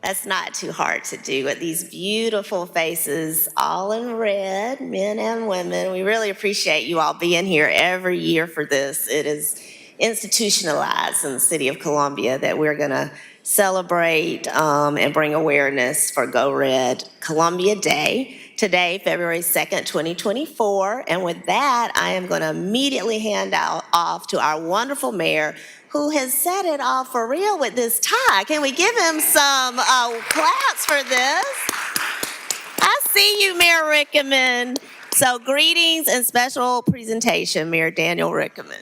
That's not too hard to do with these beautiful faces, all in red, men and women. We really appreciate you all being here every year for this. It is institutionalized in the city of Columbia that we're going to celebrate and bring awareness for Go Red Columbia Day today, February 2nd, 2024. And with that, I am going to immediately hand off to our wonderful mayor, who has set it off for real with this tie. Can we give him some claps for this? I see you, Mayor Rickaman. So greetings and special presentation, Mayor Daniel Rickaman.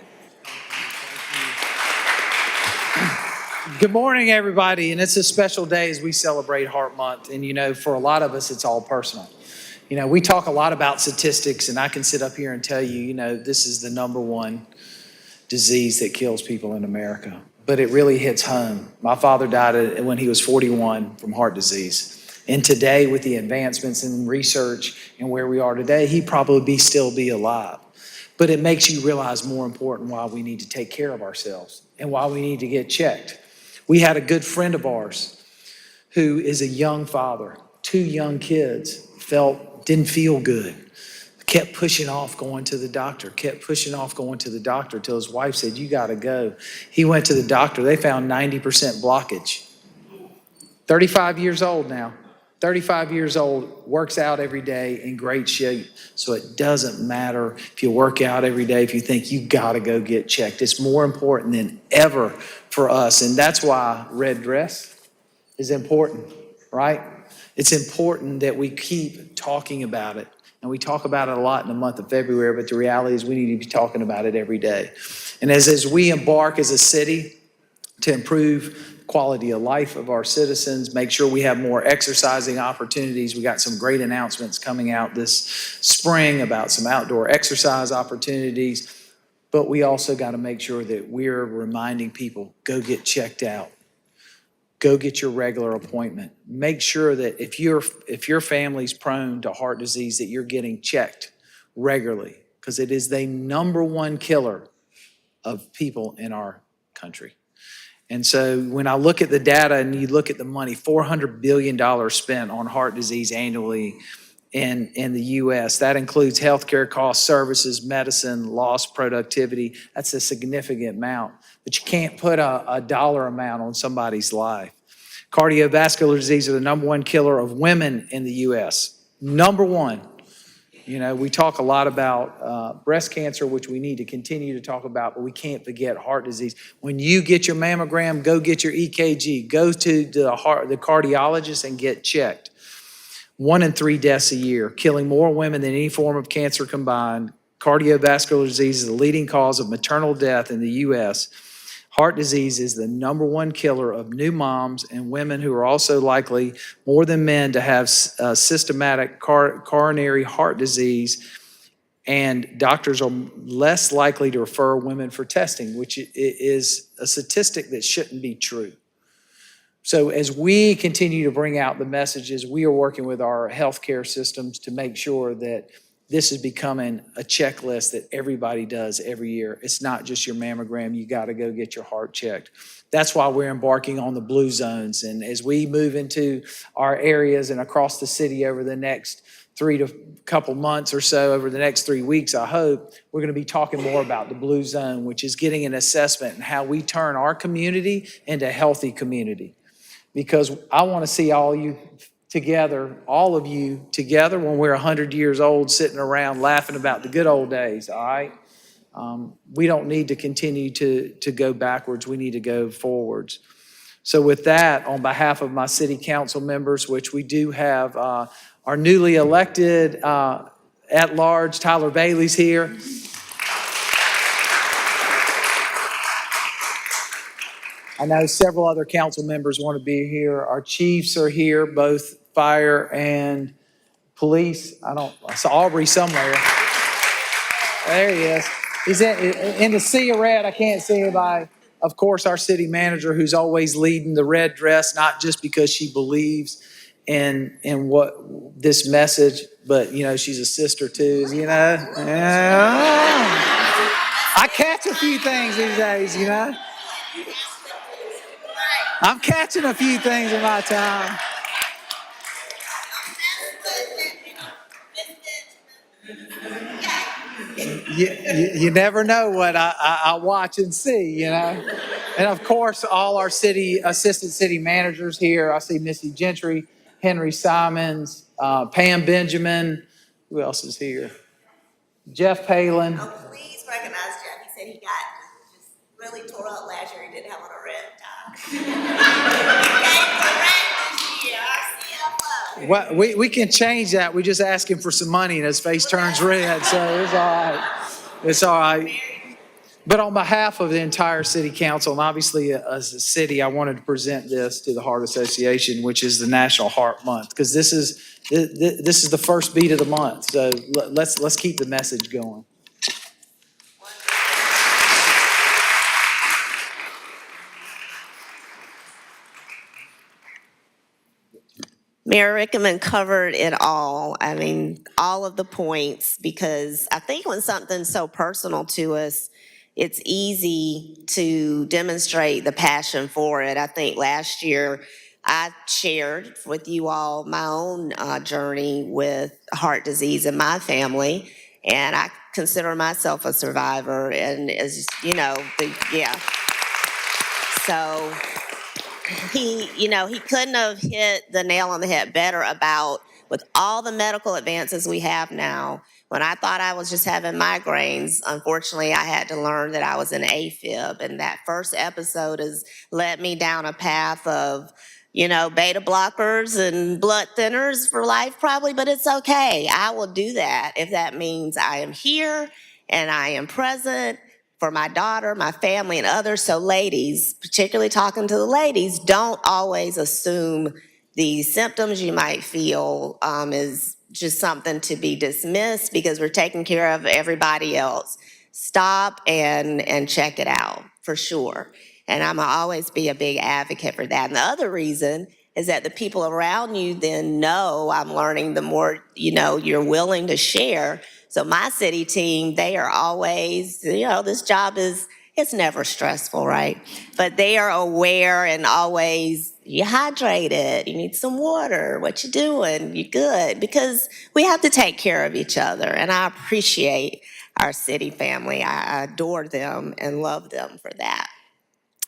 Good morning, everybody. And it's a special day as we celebrate Heart Month. And, you know, for a lot of us, it's all personal. You know, we talk a lot about statistics, and I can sit up here and tell you, you know, this is the #1 disease that kills people in America. But it really hits home. My father died when he was 41 from heart disease. And today, with the advancements in research and where we are today, he'd probably still be alive. But it makes you realize more important why we need to take care of ourselves and why we need to get checked. We had a good friend of ours who is a young father, 2 young kids, didn't feel good, kept pushing off going to the doctor, till his wife said, "You gotta go." He went to the doctor, they found 90% blockage. 35 years old now, 35 years old, works out every day, in great shape. So it doesn't matter if you work out every day, if you think you gotta go get checked. It's more important than ever for us. And that's why red dress is important, right? It's important that we keep talking about it. And we talk about it a lot in the month of February, but the reality is we need to be talking about it every day. And as we embark as a city to improve quality of life of our citizens, make sure we have more exercising opportunities. We got some great announcements coming out this spring about some outdoor exercise opportunities, but we also got to make sure that we're reminding people, go get checked out. Go get your regular appointment. Make sure that if your family's prone to heart disease, that you're getting checked regularly, because it is the #1 killer of people in our country. And so when I look at the data and you look at the money, $400 billion spent on heart disease annually in the U.S. That includes healthcare costs, services, medicine, lost productivity. That's a significant amount, but you can't put a dollar amount on somebody's life. Cardiovascular disease is the #1 killer of women in the U.S. #1. You know, we talk a lot about breast cancer, which we need to continue to talk about, but we can't forget heart disease. When you get your mammogram, go get your EKG. Go to the cardiologist and get checked. 1 in 3 deaths a year, killing more women than any form of cancer combined. Cardiovascular disease is the leading cause of maternal death in the U.S. Heart disease is the #1 killer of new moms and women who are also likely, more than men, to have systematic coronary heart disease. And doctors are less likely to refer women for testing, which is a statistic that shouldn't be true. So as we continue to bring out the messages, we are working with our healthcare systems to make sure that this is becoming a checklist that everybody does every year. It's not just your mammogram. You got to go get your heart checked. That's why we're embarking on the blue zones. And as we move into our areas and across the city over the next couple months or so, over the next 3 weeks, I hope, we're going to be talking more about the blue zone, which is getting an assessment and how we turn our community into a healthy community. Because I want to see all of you together when we're 100 years old, sitting around laughing about the good old days, all right? We don't need to continue to go backwards. We need to go forwards. So with that, on behalf of my city council members, which we do have our newly elected at-large, Tyler Bailey's here. I know several other council members want to be here. Our chiefs are here, both fire and police. I saw Aubrey somewhere. There he is. He's in the sea of red. I can't see anybody. Of course, our city manager, who's always leading the red dress, not just because she believes in what this message, but, you know, she's a sister too, you know. I catch a few things these days, you know. I'm catching a few things in my time. You never know what I watch and see, you know. And of course, all our assistant city managers here. I see Missy Gentry, Henry Simons, Pam Benjamin. Who else is here? Jeff Palin. Oh, please recognize Jeff. He said he got just really tore up last year. He didn't have on a red tie. This year, our CFO. Well, we can change that. We just ask him for some money and his face turns red. So it's all right. It's all right. But on behalf of the entire city council, and obviously as a city, I wanted to present this to the Heart Association, which is the National Heart Month, because this is the first beat of the month. So let's keep the message going. Mayor Rickaman covered it all. I mean, all of the points, because I think when something's so personal to us, it's easy to demonstrate the passion for it. I think last year I shared with you all my own journey with heart disease in my family, and I consider myself a survivor. And as you know, so he couldn't have hit the nail on the head better about, with all the medical advances we have now. When I thought I was just having migraines, unfortunately, I had to learn that I was an AFib. And that first episode has led me down a path of, beta blockers and blood thinners for life probably, but it's okay. I will do that if that means I am here and I am present for my daughter, my family, and others. So ladies, particularly talking to the ladies, don't always assume the symptoms you might feel is just something to be dismissed because we're taking care of everybody else. Stop and check it out for sure. And I'm gonna always be a big advocate for that. And the other reason is that the people around you then know, I'm learning, the more, you're willing to share. So my city team, they are always, this job it's never stressful, right? But they are aware and always, you hydrated, you need some water, what you doing, you good? Because we have to take care of each other. And I appreciate our city family. I adore them and love them for that.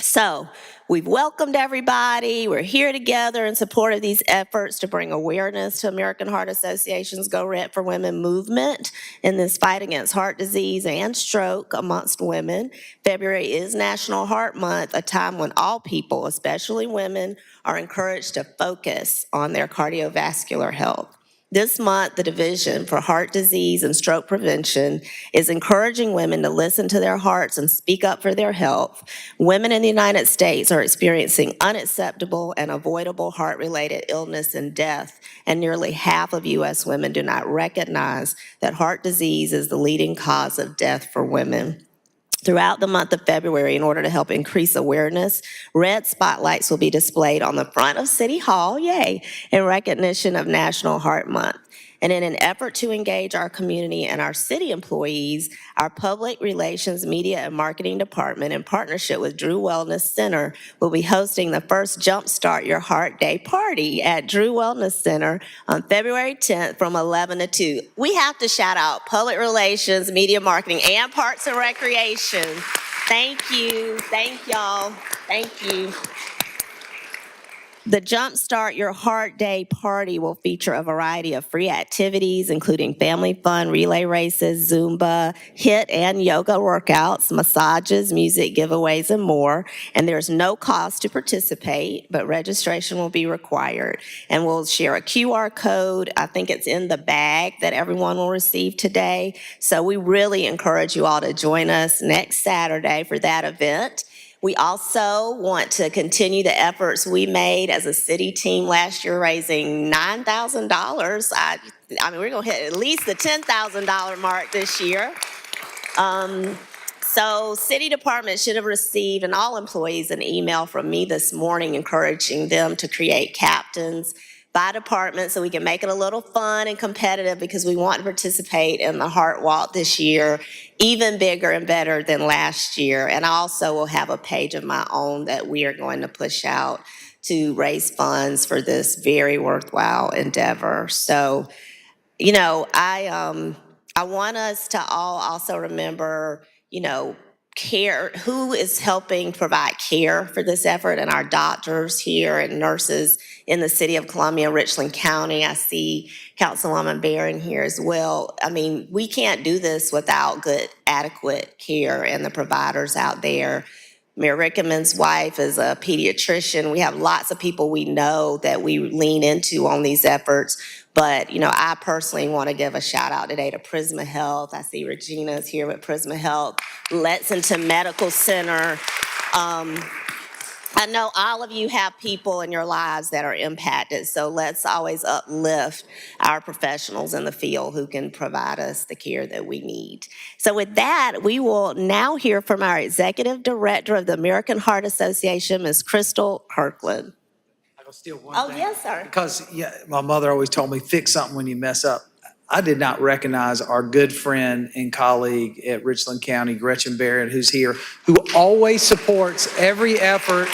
So we've welcomed everybody. We're here together in support of these efforts to bring awareness to American Heart Association's Go Red for Women movement in this fight against heart disease and stroke amongst women. February is National Heart Month, a time when all people, especially women, are encouraged to focus on their cardiovascular health. This month, the Division for Heart Disease and Stroke Prevention is encouraging women to listen to their hearts and speak up for their health. Women in the United States are experiencing unacceptable and avoidable heart-related illness and death, and nearly half of U.S. women do not recognize that heart disease is the leading cause of death for women. Throughout the month of February, in order to help increase awareness, red spotlights will be displayed on the front of City Hall, yay, in recognition of National Heart Month. And in an effort to engage our community and our city employees, our Public Relations, Media, and Marketing Department, in partnership with Drew Wellness Center, will be hosting the first Jumpstart Your Heart Day party at Drew Wellness Center on February 10th from 11 to 2. We have to shout out Public Relations, Media, Marketing, and Parks and Recreation. Thank you. Thank y'all. Thank you. The Jumpstart Your Heart Day party will feature a variety of free activities, including family fun, relay races, Zumba, HIIT and yoga workouts, massages, music giveaways, and more. And there's no cost to participate, but registration will be required. And we'll share a QR code. I think it's in the bag that everyone will receive today. So we really encourage you all to join us next Saturday for that event. We also want to continue the efforts we made as a city team last year, raising $9,000. I mean, we're going to hit at least the $10,000 mark this year. So city department should have received, and all employees, an email from me this morning encouraging them to create captains by department so we can make it a little fun and competitive because we want to participate in the Heart Walk this year, even bigger and better than last year. And I also will have a page of my own that we are going to push out to raise funds for this very worthwhile endeavor. So, I want us to all also remember, care, who is helping provide care for this effort, and our doctors here and nurses in the city of Columbia, Richland County. I see Councilwoman Barron here as well. I mean, we can't do this without good, adequate care and the providers out there. Mayor Rickman's wife is a pediatrician. We have lots of people we know that we lean into on these efforts. But, I personally want to give a shout out today to Prisma Health. I see Regina's here with Prisma Health, Lexington Medical Center. I know all of you have people in your lives that are impacted, so let's always uplift our professionals in the field who can provide us the care that we need. So with that, we will now hear from our Executive Director of the American Heart Association, Ms. Crystal Kirkland. I will steal one Oh, thing. yes, sir. Because my mother always told me, fix something when you mess up. I did not recognize our good friend and colleague at Richland County, Gretchen Barrett, who's here, who always supports every effort.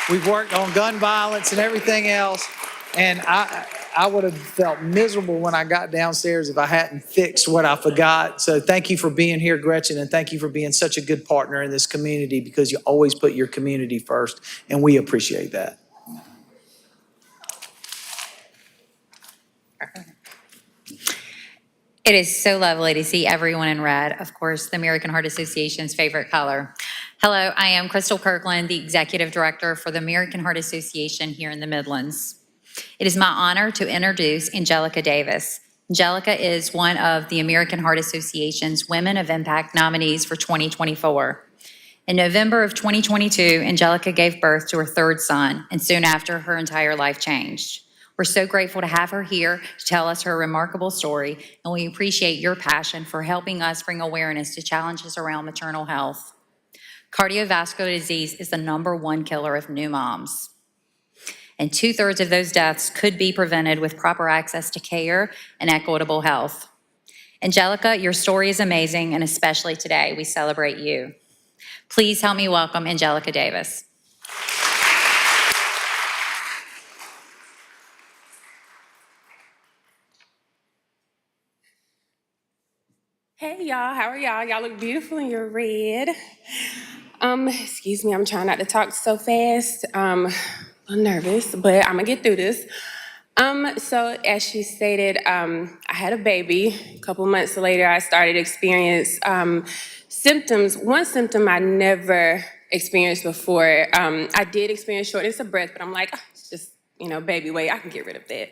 We've worked on gun violence and everything else. And I would have felt miserable when I got downstairs if I hadn't fixed what I forgot. So thank you for being here, Gretchen, and thank you for being such a good partner in this community because you always put your community first, and we appreciate that. It is so lovely to see everyone in red, of course, the American Heart Association's favorite color. Hello, I am Crystal Kirkland, the Executive Director for the American Heart Association here in the Midlands. It is my honor to introduce Angelica Davis. Angelica is one of the American Heart Association's Women of Impact nominees for 2024. In November of 2022, Angelica gave birth to her third son, and soon after, her entire life changed. We're so grateful to have her here to tell us her remarkable story, and we appreciate your passion for helping us bring awareness to challenges around maternal health. Cardiovascular disease is the #1 killer of new moms, and 2/3 of those deaths could be prevented with proper access to care and equitable health. Angelica, your story is amazing, and especially today, we celebrate you. Please help me welcome Angelica Davis. Hey y'all, how are y'all? Y'all look beautiful in your red. Excuse me, I'm trying not to talk so fast. I'm nervous, but I'm gonna get through this. So as she stated, I had a baby. A couple months later, I started to experience symptoms. One symptom I never experienced before. I did experience shortness of breath, but I'm like, oh, it's just, baby weight, I can get rid of that.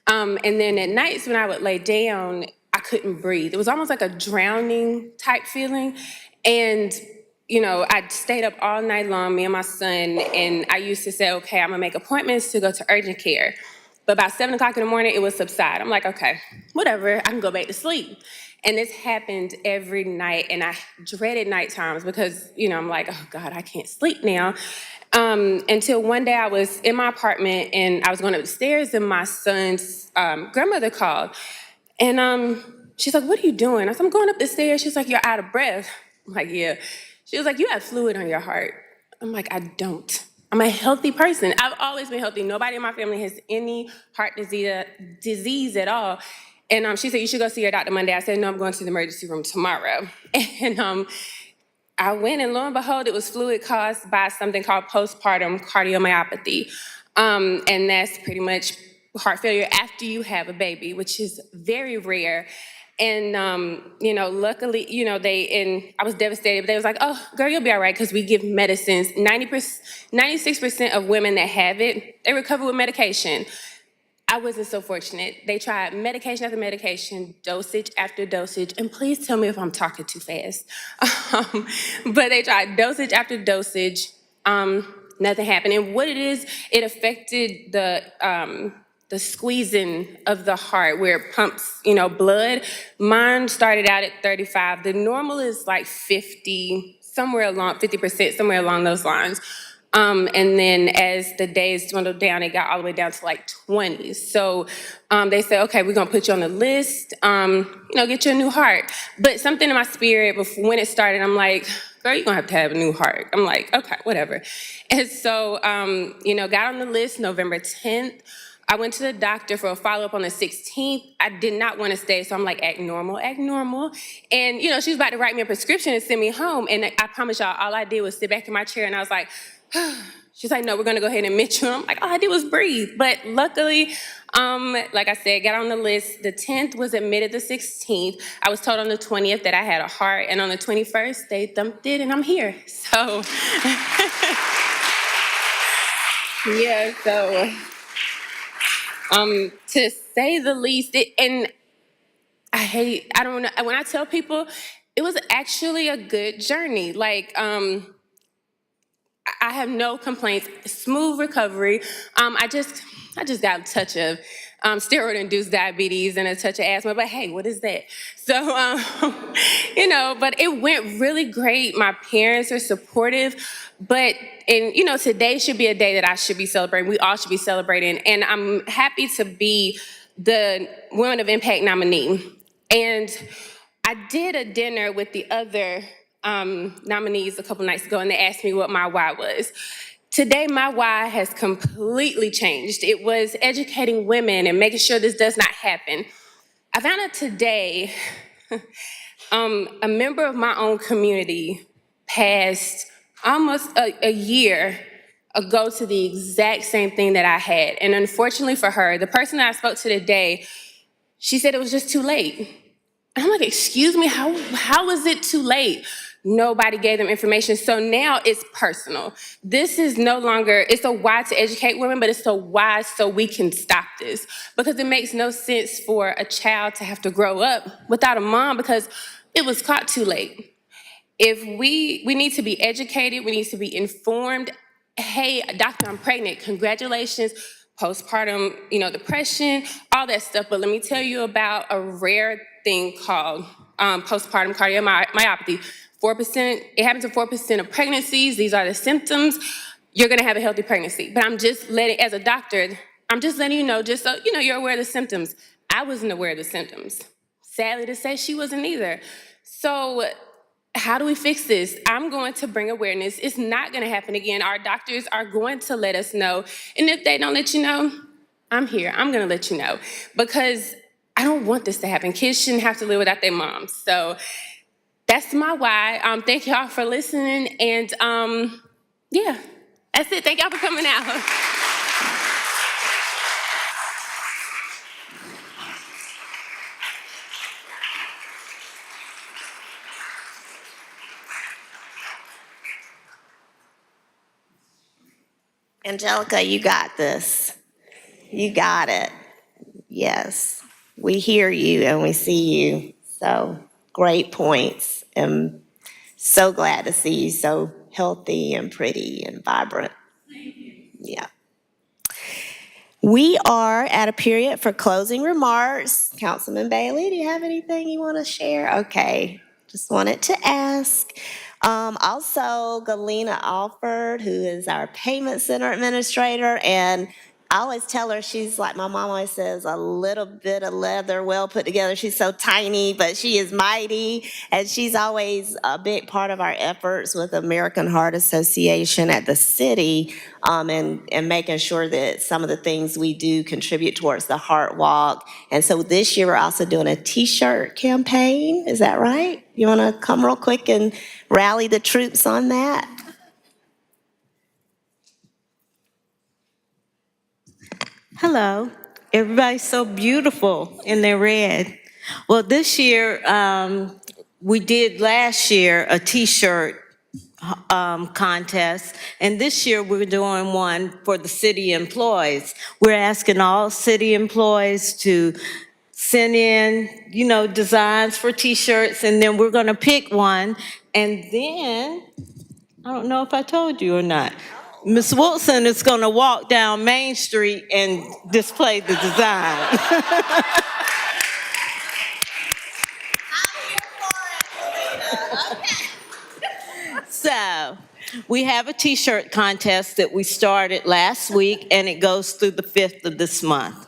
And then at nights when I would lay down, I couldn't breathe. It was almost like a drowning type feeling. And, I stayed up all night long, me and my son, and I used to say, okay, I'm gonna make appointments to go to urgent care. But about 7 o'clock in the morning, it would subside. I'm like, okay, whatever, I can go back to sleep. And this happened every night, and I dreaded night times because, I'm like, oh God, I can't sleep now. Until one day I was in my apartment and I was going upstairs and my son's grandmother called. And she's like, what are you doing? I said, I'm going up the stairs. She's like, you're out of breath. I'm like, yeah. She was like, you have fluid on your heart. I'm like, I don't. I'm a healthy person. I've always been healthy. Nobody in my family has any heart disease at all. And she said, you should go see your doctor Monday. I said, no, I'm going to the emergency room tomorrow. And I went, and lo and behold, it was fluid caused by something called postpartum cardiomyopathy. And that's pretty much heart failure after you have a baby, which is very rare. And, luckily, I was devastated, but they was like, oh, girl, you'll be all right, because we give medicines. 96% of women that have it, they recover with medication. I wasn't so fortunate. They tried medication after medication, dosage after dosage, and please tell me if I'm talking too fast. But they tried dosage after dosage, nothing happened. And what it is, it affected the squeezing of the heart where it pumps, blood. Mine started out at 35. The normal is like 50, 50%, somewhere along those lines. And then as the days dwindled down, it got all the way down to like 20. So they said, okay, we're gonna put you on the list, get you a new heart. But something in my spirit, before, when it started, I'm like, girl, you're gonna have to have a new heart. I'm like, okay, whatever. And so, got on the list November 10th. I went to the doctor for a follow-up on the 16th. I did not want to stay, so I'm like, act normal, act normal. And, she was about to write me a prescription and send me home. And I promise y'all, all I did was sit back in my chair and I was like, she's like, no, we're gonna go ahead and admit you. I'm like, all I did was breathe. But luckily, like I said, got on the list. The 10th was admitted the 16th. I was told on the 20th that I had a heart, and on the 21st, they thumped it, and I'm here. So, yeah, so, to say the least, and I don't know, when I tell people, it was actually a good journey. Like, I have no complaints, smooth recovery. I just got a touch of steroid-induced diabetes and a touch of asthma, but hey, what is that? So, but it went really great. My parents are supportive, and today should be a day that I should be celebrating. We all should be celebrating, and I'm happy to be the Women of Impact nominee. And I did a dinner with the other nominees a couple nights ago, and they asked me what my why was. Today, my why has completely changed. It was educating women and making sure this does not happen. I found out today, a member of my own community passed almost a year ago to the exact same thing that I had. And unfortunately for her, the person that I spoke to today, she said it was just too late. And I'm like, excuse me, how is it too late? Nobody gave them information. So now it's personal. This is no longer, it's a why to educate women, but it's a why so we can stop this. Because it makes no sense for a child to have to grow up without a mom because it was caught too late. If we need to be educated, we need to be informed. Hey, doctor, I'm pregnant, congratulations. Postpartum, depression, all that stuff. But let me tell you about a rare thing called postpartum cardiomyopathy. 4%, it happens in 4% of pregnancies. These are the symptoms. You're gonna have a healthy pregnancy. But as a doctor, I'm just letting you know, just so you're aware of the symptoms. I wasn't aware of the symptoms. Sadly to say, she wasn't either. So how do we fix this? I'm going to bring awareness. It's not gonna happen again. Our doctors are going to let us know. And if they don't let you know, I'm here. I'm gonna let you know. Because I don't want this to happen. Kids shouldn't have to live without their moms. So that's my why. Thank y'all for listening. And yeah, that's it. Thank y'all for coming out. Angelica, you got this. You got it. Yes, we hear you and we see you. So great points. And so glad to see you so healthy and pretty and vibrant. Yeah. We are at a period for closing remarks. Councilman Bailey, do you have anything you want to share? Okay, just wanted to ask. Also, Galena Alford, who is our payment center administrator, and I always tell her she's like my mom always says, a little bit of leather well put together. She's so tiny, but she is mighty, and she's always a big part of our efforts with American Heart Association at the city, and making sure that some of the things we do contribute towards the Heart Walk. And so this year we're also doing a T-shirt campaign. Is that right? You want to come real quick and rally the troops on that? Hello. Everybody's so beautiful in their red. Well, this year, we did last year a T-shirt contest, and this year we're doing one for the city employees. We're asking all city employees to send in, designs for T-shirts, and then we're going to pick one, and then, I don't know if I told you or not, Ms. Wilson is going to walk down Main Street and display the design. So, We have a T-shirt contest that we started last week, and it goes through the 5th of this month.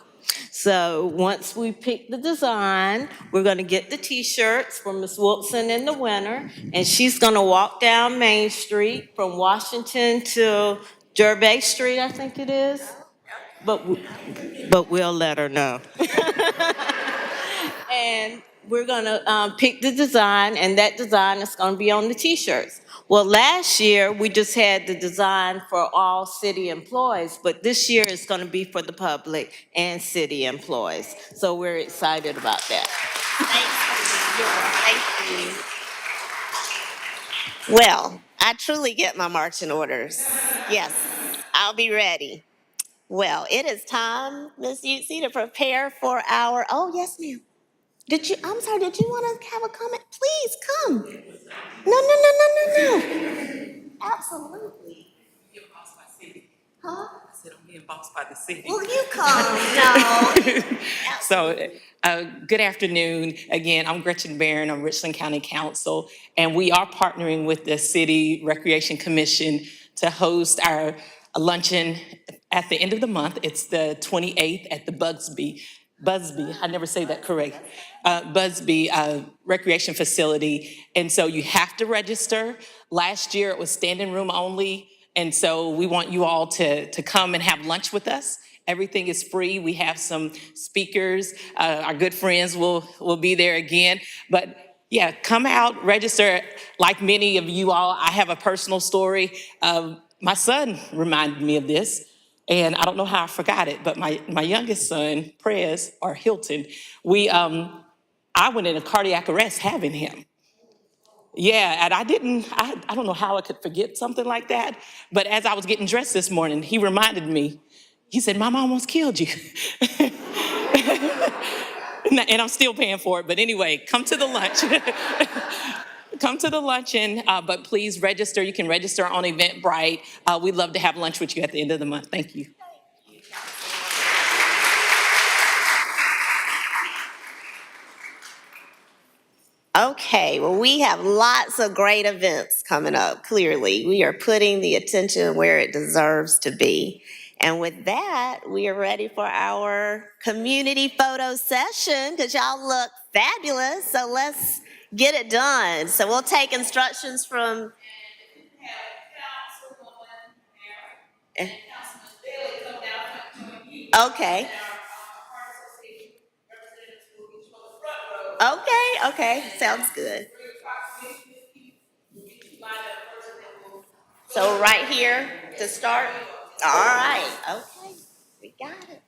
So once we pick the design, we're going to get the T-shirts from Ms. Wilson in the winter, and she's going to walk down Main Street from Washington to Gervais Street, I think it is. But we'll let her know. And we're gonna pick the design, and that design is gonna be on the T-shirts. Well, last year, we just had the design for all city employees, but this year is gonna be for the public and city employees. So we're excited about that. Thank you. Well, I truly get my marching orders. Yes, I'll be ready. Well, it is time, Ms. Utsi, to prepare for our, oh, yes, ma'am. I'm sorry, did you want to have a comment? Please come. No. Absolutely. Being bossed by city. Huh? I said I'm being bossed by the city. Will you come? No. So, good afternoon. Again, I'm Gretchen Barron. I'm Richland County Council, and we are partnering with the City Recreation Commission to host our luncheon at the end of the month. It's the 28th at the Busby, I never say that correct, Busby Recreation Facility. And so you have to register. Last year, it was standing room only. And so we want you all to come and have lunch with us. Everything is free. We have some speakers. Our good friends will be there again. But yeah, come out, register. Like many of you all, I have a personal story. My son reminded me of this. And I don't know how I forgot it, but my youngest son, Prez, or Hilton, I went into cardiac arrest having him. Yeah, and I don't know how I could forget something like that, but as I was getting dressed this morning, he reminded me, he said, "Mama almost killed you." And I'm still paying for it, but anyway, come to the lunch. Come to the luncheon, but please register. You can register on Eventbrite. We'd love to have lunch with you at the end of the month. Thank you. Okay, well, we have lots of great events coming up, clearly. We are putting the attention where it deserves to be. And with that, we are ready for our community photo session because y'all look fabulous. So let's get it done. So we'll take instructions from. Okay. Okay, sounds good. So right here to start? All right, okay, we got it.